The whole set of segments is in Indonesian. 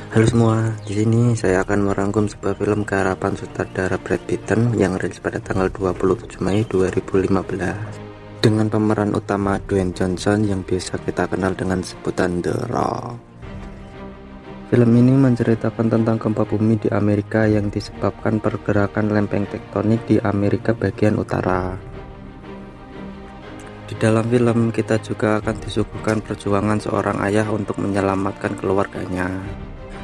Halo semua, di sini saya akan merangkum sebuah film garapan sutradara Brad Pitt yang rilis pada tanggal 27 Mei 2015 dengan pemeran utama Dwayne Johnson yang biasa kita kenal dengan sebutan The Rock. Film ini menceritakan tentang gempa bumi di Amerika yang disebabkan pergerakan lempeng tektonik di Amerika bagian utara. Di dalam film kita juga akan disuguhkan perjuangan seorang ayah untuk menyelamatkan keluarganya.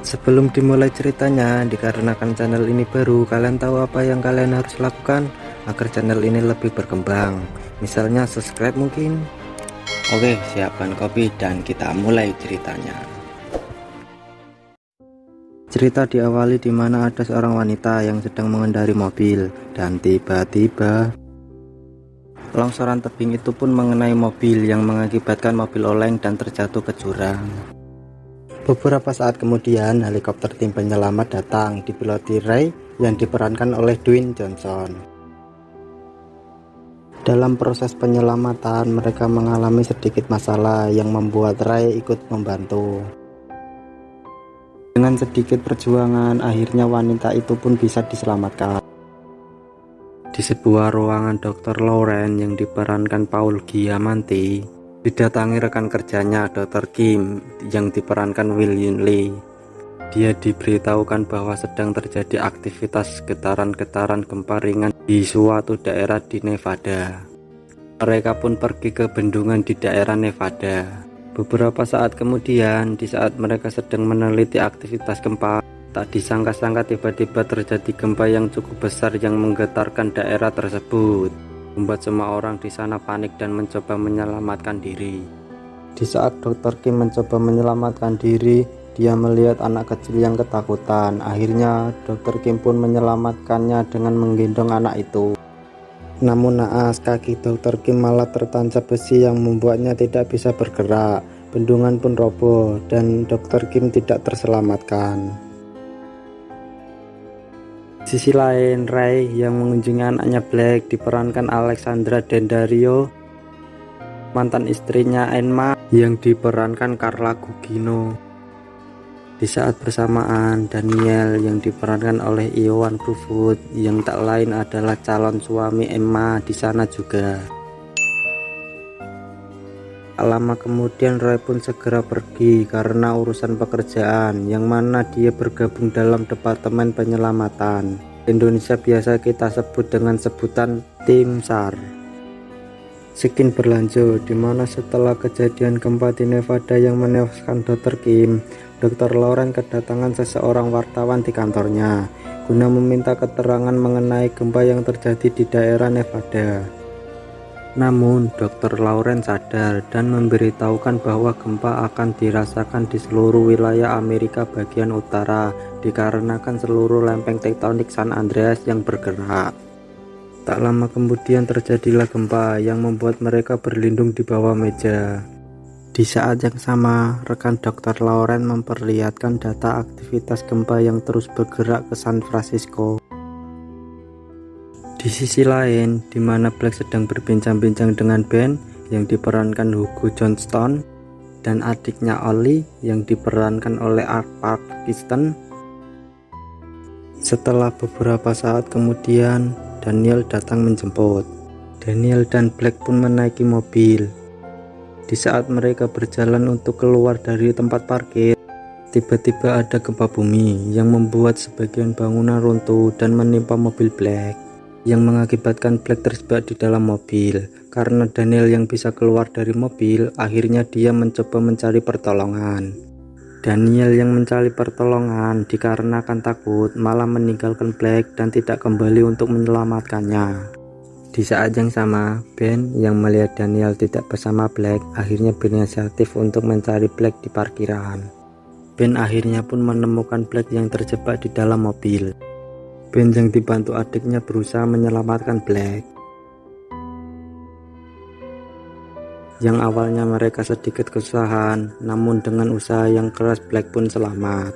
Sebelum dimulai ceritanya, dikarenakan channel ini baru, kalian tahu apa yang kalian harus lakukan agar channel ini lebih berkembang? Misalnya subscribe mungkin? Oke, siapkan kopi dan kita mulai ceritanya. Cerita diawali di mana ada seorang wanita yang sedang mengendari mobil dan tiba-tiba longsoran tebing itu pun mengenai mobil yang mengakibatkan mobil oleng dan terjatuh ke jurang. Beberapa saat kemudian, helikopter tim penyelamat datang dipiloti Ray yang diperankan oleh Dwayne Johnson. Dalam proses penyelamatan, mereka mengalami sedikit masalah yang membuat Ray ikut membantu. Dengan sedikit perjuangan, akhirnya wanita itu pun bisa diselamatkan. Di sebuah ruangan Dr. Lauren yang diperankan Paul Giamatti, didatangi rekan kerjanya Dr. Kim yang diperankan William Lee. Dia diberitahukan bahwa sedang terjadi aktivitas getaran-getaran gempa ringan di suatu daerah di Nevada. Mereka pun pergi ke bendungan di daerah Nevada. Beberapa saat kemudian, di saat mereka sedang meneliti aktivitas gempa, tak disangka-sangka tiba-tiba terjadi gempa yang cukup besar yang menggetarkan daerah tersebut, membuat semua orang di sana panik dan mencoba menyelamatkan diri. Di saat Dr. Kim mencoba menyelamatkan diri, dia melihat anak kecil yang ketakutan. Akhirnya Dr. Kim pun menyelamatkannya dengan menggendong anak itu. Namun naas, kaki Dr. Kim malah tertancap besi yang membuatnya tidak bisa bergerak. Bendungan pun roboh dan Dr. Kim tidak terselamatkan. Di sisi lain, Ray yang mengunjungi anaknya Black diperankan Alexandra Daddario, mantan istrinya Emma yang diperankan Carla Gugino. Di saat bersamaan, Daniel yang diperankan oleh Ioan Gruffudd yang tak lain adalah calon suami Emma di sana juga. Tak lama kemudian Ray pun segera pergi karena urusan pekerjaan, yang mana dia bergabung dalam Departemen Penyelamatan. Indonesia biasa kita sebut dengan sebutan Tim SAR. Skin berlanjut, dimana setelah kejadian gempa di Nevada yang menewaskan Dr. Kim, Dr. Lauren kedatangan seseorang wartawan di kantornya guna meminta keterangan mengenai gempa yang terjadi di daerah Nevada. Namun, Dr. Lauren sadar dan memberitahukan bahwa gempa akan dirasakan di seluruh wilayah Amerika bagian utara dikarenakan seluruh lempeng tektonik San Andreas yang bergerak. Tak lama kemudian terjadilah gempa yang membuat mereka berlindung di bawah meja. Di saat yang sama, rekan Dr. Lauren memperlihatkan data aktivitas gempa yang terus bergerak ke San Francisco. Di sisi lain, di mana Black sedang berbincang-bincang dengan Ben yang diperankan Hugo Johnston dan adiknya Ollie yang diperankan oleh Art Parkinson. Setelah beberapa saat kemudian, Daniel datang menjemput. Daniel dan Black pun menaiki mobil. Di saat mereka berjalan untuk keluar dari tempat parkir, tiba-tiba ada gempa bumi yang membuat sebagian bangunan runtuh dan menimpa mobil Black, yang mengakibatkan Black terjebak di dalam mobil. Karena Daniel yang bisa keluar dari mobil, akhirnya dia mencoba mencari pertolongan. Daniel yang mencari pertolongan dikarenakan takut malah meninggalkan Black dan tidak kembali untuk menyelamatkannya. Di saat yang sama, Ben yang melihat Daniel tidak bersama Black akhirnya berinisiatif untuk mencari Black di parkiran. Ben akhirnya pun menemukan Black yang terjebak di dalam mobil. Ben yang dibantu adiknya berusaha menyelamatkan Black. Yang awalnya mereka sedikit kesusahan, namun dengan usaha yang keras Black pun selamat.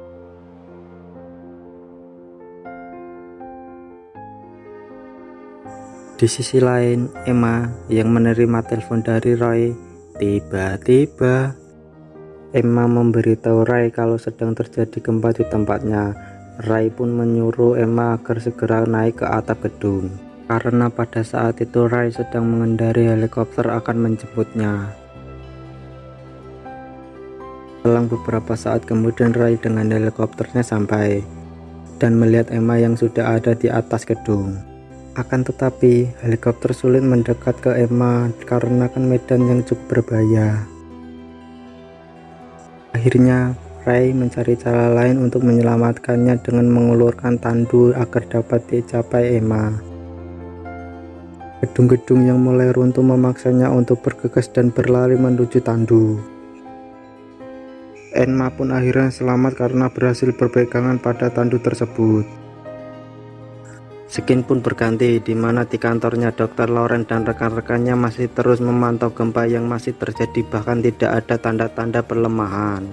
Di sisi lain, Emma yang menerima telepon dari Roy tiba-tiba Emma memberitahu Ray kalau sedang terjadi gempa di tempatnya. Ray pun menyuruh Emma agar segera naik ke atap gedung, karena pada saat itu Ray sedang mengendari helikopter akan menjemputnya. Selang beberapa saat kemudian Ray dengan helikopternya sampai dan melihat Emma yang sudah ada di atas gedung. Akan tetapi helikopter sulit mendekat ke Emma karena kan medan yang cukup berbahaya. Akhirnya Ray mencari cara lain untuk menyelamatkannya dengan mengulurkan tandu agar dapat dicapai Emma. Gedung-gedung yang mulai runtuh memaksanya untuk bergegas dan berlari menuju tandu. Emma pun akhirnya selamat karena berhasil berpegangan pada tandu tersebut. Scene pun berganti di mana di kantornya Dr. Lauren dan rekan-rekannya masih terus memantau gempa yang masih terjadi, bahkan tidak ada tanda-tanda pelemahan.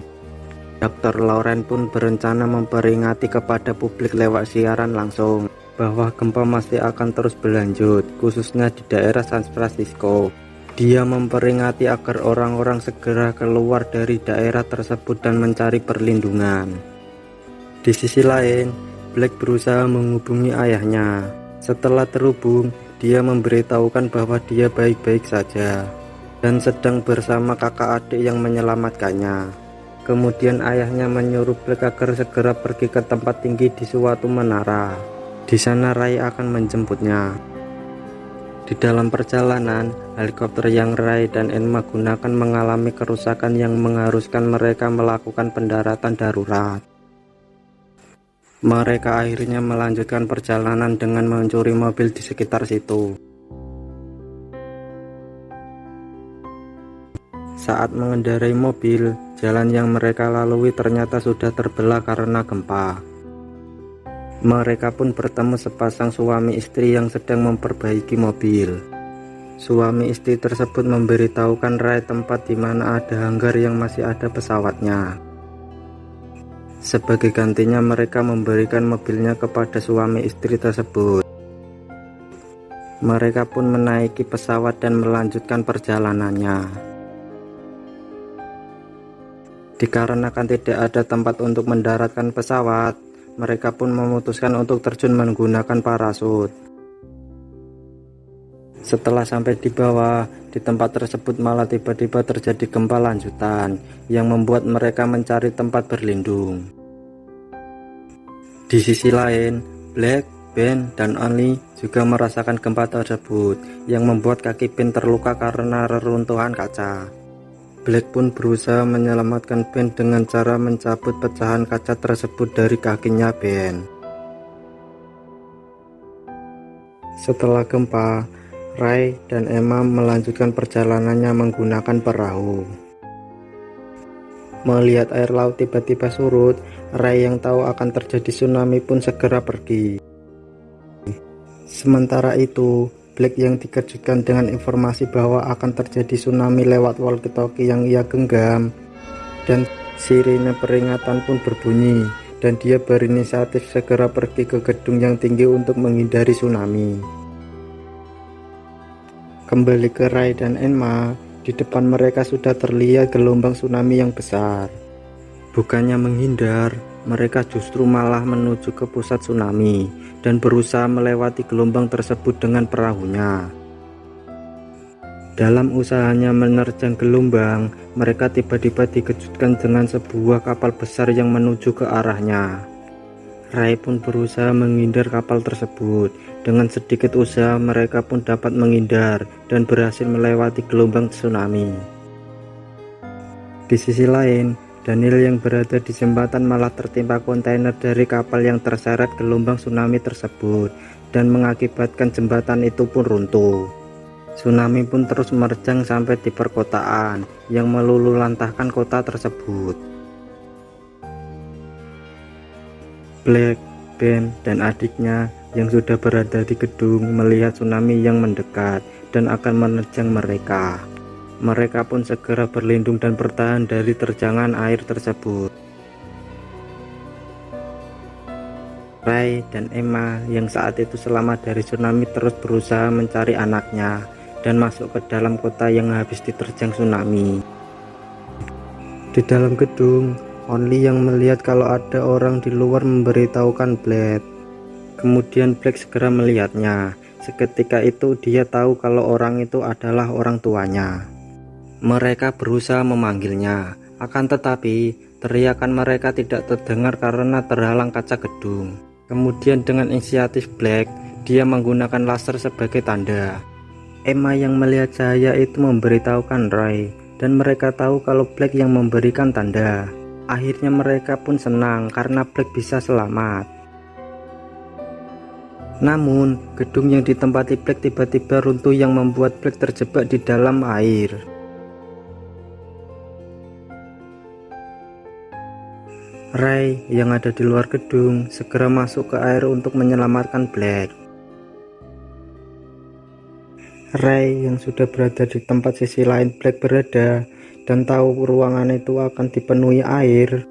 Dr. Lauren pun berencana memperingati kepada publik lewat siaran langsung bahwa gempa masih akan terus berlanjut, khususnya di daerah San Francisco. Dia memperingati agar orang-orang segera keluar dari daerah tersebut dan mencari perlindungan. Di sisi lain, Black berusaha menghubungi ayahnya. Setelah terhubung, dia memberitahukan bahwa dia baik-baik saja dan sedang bersama kakak adik yang menyelamatkannya. Kemudian ayahnya menyuruh Black agar segera pergi ke tempat tinggi di suatu menara. Di sana Ray akan menjemputnya. Di dalam perjalanan, helikopter yang Ray dan Emma gunakan mengalami kerusakan yang mengharuskan mereka melakukan pendaratan darurat. Mereka akhirnya melanjutkan perjalanan dengan mencuri mobil di sekitar situ. Saat mengendarai mobil, jalan yang mereka lalui ternyata sudah terbelah karena gempa. Mereka pun bertemu sepasang suami istri yang sedang memperbaiki mobil. Suami istri tersebut memberitahukan Ray tempat di mana ada hanggar yang masih ada pesawatnya. Sebagai gantinya mereka memberikan mobilnya kepada suami istri tersebut. Mereka pun menaiki pesawat dan melanjutkan perjalanannya. Dikarenakan tidak ada tempat untuk mendaratkan pesawat, mereka pun memutuskan untuk terjun menggunakan parasut. Setelah sampai di bawah, di tempat tersebut malah tiba-tiba terjadi gempa lanjutan yang membuat mereka mencari tempat berlindung. Di sisi lain, Black, Ben, dan Only juga merasakan gempa tersebut yang membuat kaki Ben terluka karena reruntuhan kaca. Black pun berusaha menyelamatkan Ben dengan cara mencabut pecahan kaca tersebut dari kakinya Ben. Setelah gempa, Ray dan Emma melanjutkan perjalanannya menggunakan perahu. Melihat air laut tiba-tiba surut, Ray yang tahu akan terjadi tsunami pun segera pergi. Sementara itu, Black yang dikejutkan dengan informasi bahwa akan terjadi tsunami lewat walkie-talkie yang ia genggam, dan sirine peringatan pun berbunyi, dan dia berinisiatif segera pergi ke gedung yang tinggi untuk menghindari tsunami. Kembali ke Ray dan Emma, di depan mereka sudah terlihat gelombang tsunami yang besar. Bukannya menghindar, mereka justru malah menuju ke pusat tsunami dan berusaha melewati gelombang tersebut dengan perahunya. Dalam usahanya menerjang gelombang, mereka tiba-tiba dikejutkan dengan sebuah kapal besar yang menuju ke arahnya. Ray pun berusaha menghindar kapal tersebut. Dengan sedikit usaha mereka pun dapat menghindar dan berhasil melewati gelombang tsunami. Di sisi lain, Daniel yang berada di jembatan malah tertimpa kontainer dari kapal yang terseret gelombang tsunami tersebut dan mengakibatkan jembatan itu pun runtuh. Tsunami pun terus menerjang sampai di perkotaan yang meluluhlantahkan kota tersebut. Black, Ben, dan adiknya yang sudah berada di gedung melihat tsunami yang mendekat dan akan menerjang mereka. Mereka pun segera berlindung dan bertahan dari terjangan air tersebut. Ray dan Emma yang saat itu selamat dari tsunami terus berusaha mencari anaknya dan masuk ke dalam kota yang habis diterjang tsunami. Di dalam gedung, Only yang melihat kalau ada orang di luar memberitahukan Black. Kemudian Black segera melihatnya. Seketika itu dia tahu kalau orang itu adalah orang tuanya. Mereka berusaha memanggilnya, akan tetapi teriakan mereka tidak terdengar karena terhalang kaca gedung. Kemudian dengan inisiatif Black, dia menggunakan laser sebagai tanda. Emma yang melihat cahaya itu memberitahukan Roy, dan mereka tahu kalau Black yang memberikan tanda. Akhirnya mereka pun senang karena Black bisa selamat. Namun, gedung yang ditempati Black tiba-tiba runtuh yang membuat Black terjebak di dalam air. Ray yang ada di luar gedung segera masuk ke air untuk menyelamatkan Black. Ray yang sudah berada di tempat sisi lain Black berada dan tahu ruangan itu akan dipenuhi air.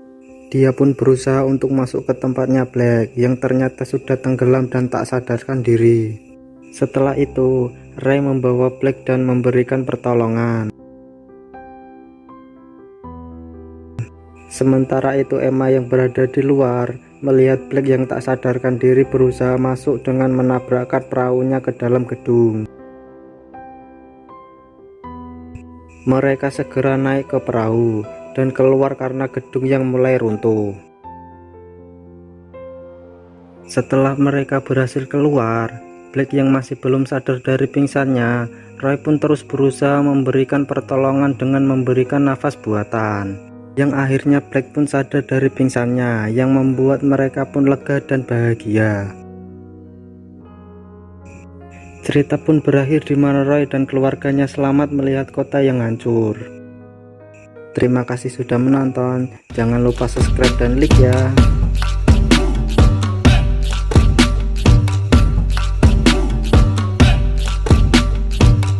Dia pun berusaha untuk masuk ke tempatnya Black yang ternyata sudah tenggelam dan tak sadarkan diri. Setelah itu, Ray membawa Black dan memberikan pertolongan. Sementara itu Emma yang berada di luar melihat Black yang tak sadarkan diri berusaha masuk dengan menabrakkan perahunya ke dalam gedung. Mereka segera naik ke perahu dan keluar karena gedung yang mulai runtuh. Setelah mereka berhasil keluar, Black yang masih belum sadar dari pingsannya, Roy pun terus berusaha memberikan pertolongan dengan memberikan nafas buatan. Yang akhirnya Black pun sadar dari pingsannya, yang membuat mereka pun lega dan bahagia. Cerita pun berakhir di mana Roy dan keluarganya selamat melihat kota yang hancur. Terima kasih sudah menonton, jangan lupa subscribe dan like ya.